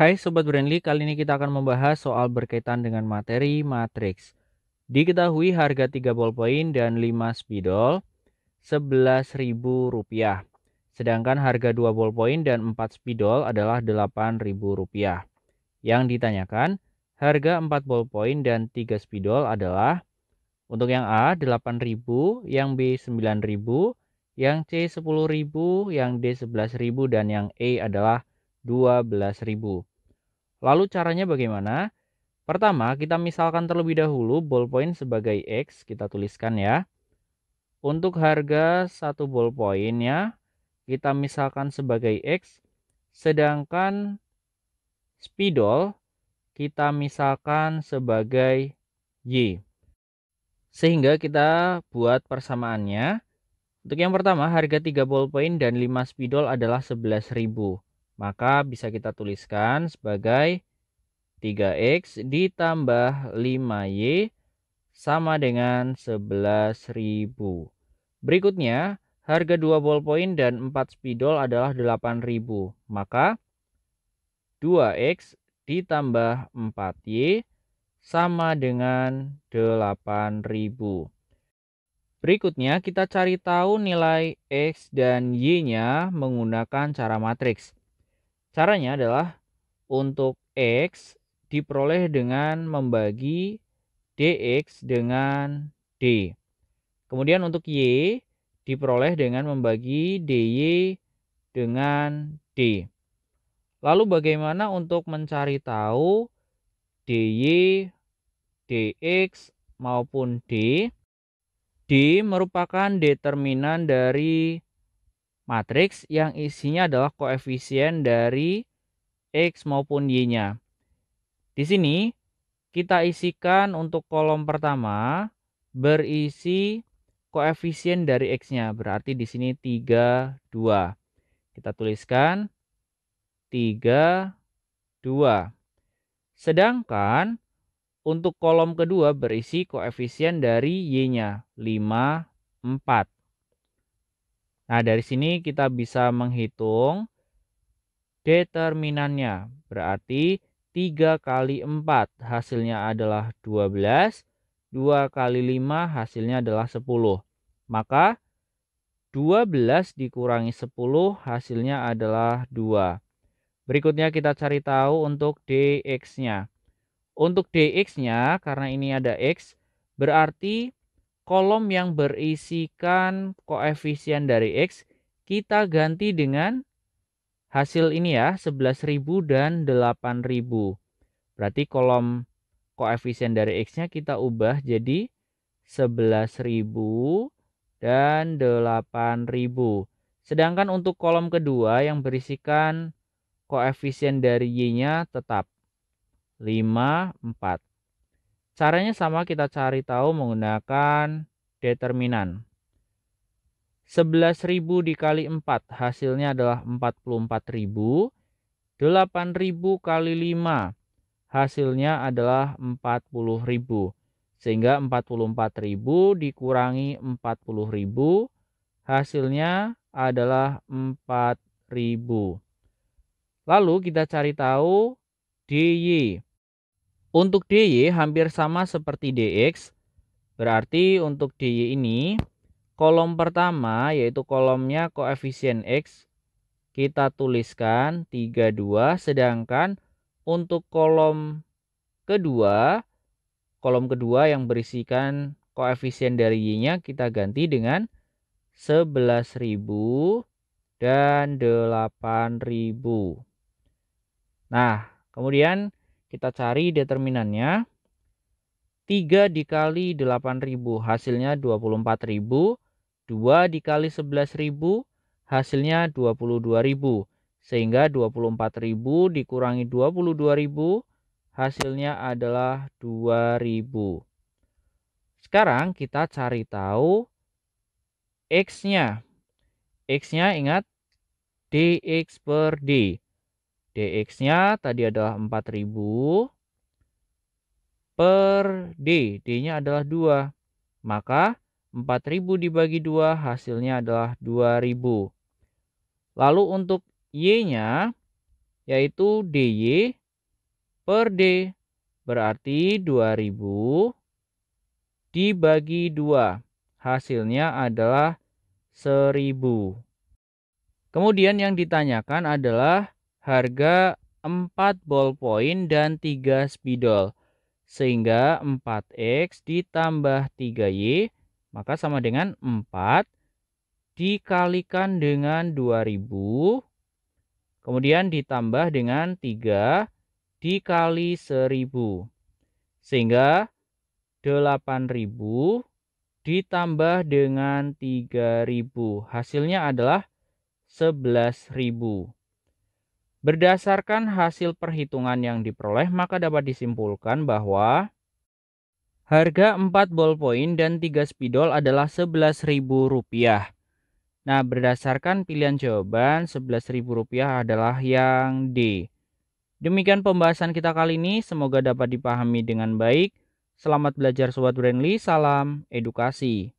Hai Sobat Brandly, kali ini kita akan membahas soal berkaitan dengan materi matriks. Diketahui harga 3 ballpoint dan 5 spidol Rp11.000. Sedangkan harga 2 ballpoint dan 4 spidol adalah Rp8.000. Yang ditanyakan, harga 4 ballpoint dan 3 spidol adalah untuk yang A 8.000, yang B 9.000, yang C 10.000, yang D 11.000 dan yang E adalah 12.000. Lalu caranya bagaimana? Pertama, kita misalkan terlebih dahulu ballpoint sebagai X, kita tuliskan ya. Untuk harga satu ballpointnya, kita misalkan sebagai X, sedangkan spidol kita misalkan sebagai Y. Sehingga kita buat persamaannya. Untuk yang pertama, harga 3 ballpoint dan 5 spidol adalah 11.000. Maka bisa kita tuliskan sebagai 3X ditambah 5Y sama dengan 11.000. Berikutnya, harga 2 ballpoint dan 4 spidol adalah 8.000. Maka 2X ditambah 4Y sama dengan 8.000. Berikutnya kita cari tahu nilai X dan Y-nya menggunakan cara matriks. Caranya adalah untuk X diperoleh dengan membagi DX dengan D. Kemudian untuk Y diperoleh dengan membagi DY dengan D. Lalu bagaimana untuk mencari tahu DY, DX maupun D? D merupakan determinan dari matriks yang isinya adalah koefisien dari X maupun Y-nya. Di sini kita isikan untuk kolom pertama berisi koefisien dari X-nya. Berarti di sini 3, 2. Kita tuliskan 3, 2. Sedangkan untuk kolom kedua berisi koefisien dari Y-nya 5, 4. Nah, dari sini kita bisa menghitung determinannya. Berarti 3 kali 4 hasilnya adalah 12. 2 kali 5 hasilnya adalah 10. Maka 12 dikurangi 10 hasilnya adalah 2. Berikutnya kita cari tahu untuk dx-nya. Untuk dx-nya karena ini ada x, berarti kolom yang berisikan koefisien dari x kita ganti dengan hasil ini ya, 11.000 dan 8.000. Berarti kolom koefisien dari X-nya kita ubah jadi 11.000 dan 8.000. Sedangkan untuk kolom kedua yang berisikan koefisien dari Y-nya tetap 5, 4. Caranya sama, kita cari tahu menggunakan determinan. 11.000 dikali 4 hasilnya adalah 44.000. 8.000 kali 5 hasilnya adalah 40.000. Sehingga 44.000 dikurangi 40.000 hasilnya adalah 4.000. Lalu kita cari tahu DY. Untuk DY hampir sama seperti DX. Berarti untuk DY ini kolom pertama yaitu kolomnya koefisien X kita tuliskan 32, sedangkan untuk kolom kedua yang berisikan koefisien dari Y-nya kita ganti dengan 11.000 dan 8.000. Nah, kemudian kita cari determinannya. 3 dikali 8.000 hasilnya 24.000. 2 dikali 11.000 hasilnya 22.000. Sehingga 24.000 dikurangi 22.000 hasilnya adalah 2.000. Sekarang kita cari tahu X-nya. X-nya ingat dx per D. dx-nya tadi adalah 4.000 per D. D-nya adalah 2. Maka 4.000 dibagi 2 hasilnya adalah 2.000. Lalu untuk Y-nya yaitu DY per D. Berarti 2000 dibagi 2. Hasilnya adalah 1000. Kemudian yang ditanyakan adalah harga 4 ballpoint dan 3 spidol. Sehingga 4X ditambah 3Y maka sama dengan 4 dikalikan dengan 2000. Kemudian ditambah dengan 3 dikali 1000. Sehingga 8000 ditambah dengan 3000. Hasilnya adalah 11.000. Berdasarkan hasil perhitungan yang diperoleh, maka dapat disimpulkan bahwa harga 4 ballpoint dan 3 spidol adalah Rp11.000. Nah, berdasarkan pilihan jawaban, Rp11.000 adalah yang D. Demikian pembahasan kita kali ini, semoga dapat dipahami dengan baik. Selamat belajar Sobat Brainly, salam edukasi.